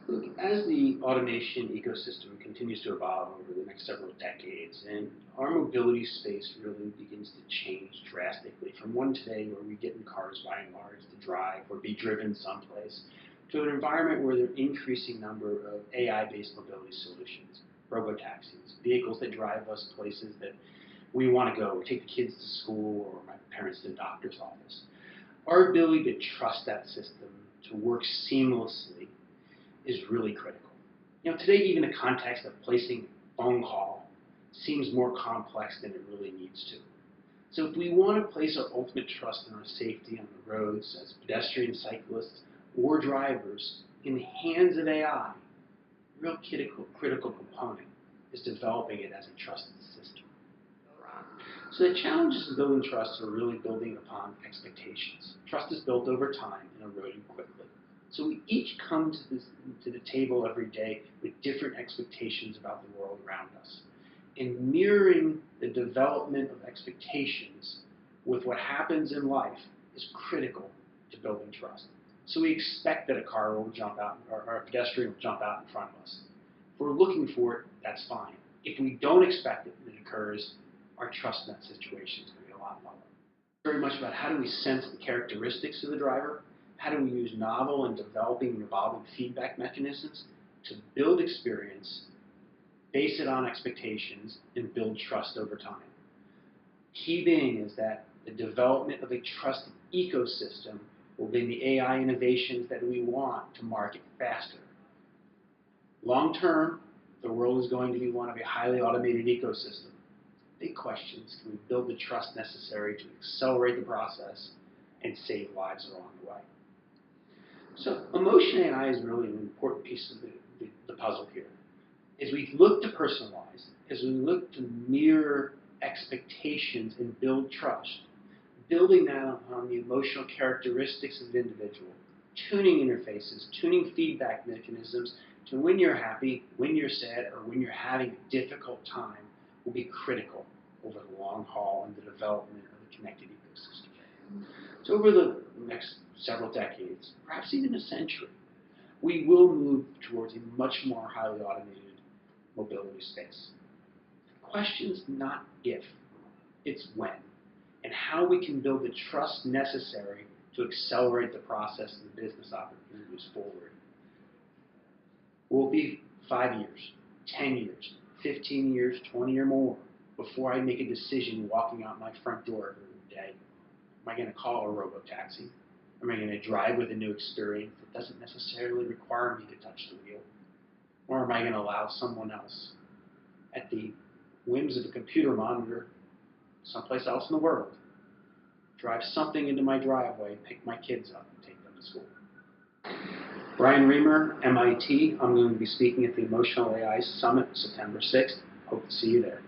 Look, as the automation ecosystem continues to evolve over the next several decades, and our mobility space really begins to change drastically from one today where we get in cars by and large to drive or be driven someplace, to an environment where there are an increasing number of AI-based mobility solutions, robo-taxis, vehicles that drive us places that we want to go, take the kids to school or my parents to the doctor's office. Our ability to trust that system to work seamlessly is really critical. Today, even the context of placing a phone call seems more complex than it really needs to. So if we want to place our ultimate trust in our safety on the roads as pedestrians, cyclists, or drivers in the hands of AI, a real critical component is developing it as a trusted system. So the challenges of building trust are really building upon expectations. Trust is built over time and eroding quickly. So we each come to the table every day with different expectations about the world around us. And mirroring the development of expectations with what happens in life is critical to building trust. So we expect that a car will jump out, or a pedestrian will jump out in front of us. If we're looking for it, that's fine. If we don't expect it and it occurs, our trust in that situation is going to be a lot lower. Very much about how do we sense the characteristics of the driver, how do we use novel and developing and evolving feedback mechanisms to build experience, base it on expectations, and build trust over time. Key being is that the development of a trusted ecosystem will bring the AI innovations that we want to market faster. Long term, the world is going to be one of a highly automated ecosystem. Big questions: can we build the trust necessary to accelerate the process and save lives along the way? So emotion AI is really an important piece of the puzzle here. As we look to personalize, as we look to mirror expectations and build trust, building that on the emotional characteristics of the individual, tuning interfaces, tuning feedback mechanisms to when you're happy, when you're sad, or when you're having a difficult time will be critical over the long haul in the development of a connected ecosystem. So over the next several decades, perhaps even a century, we will move towards a much more highly automated mobility space. The question's not if, it's when, and how we can build the trust necessary to accelerate the process and the business opportunities forward. Will it be 5 years, 10 years, 15 years, 20 or more before I make a decision walking out my front door every day? Am I going to call a robo-taxi? Am I going to drive with a new experience that doesn't necessarily require me to touch the wheel? Or am I going to allow someone else at the whims of a computer monitor someplace else in the world drive something into my driveway, pick my kids up, and take them to school? Bryan Reimer, MIT. I'm going to be speaking at the Emotional AI Summit September 6th. Hope to see you there.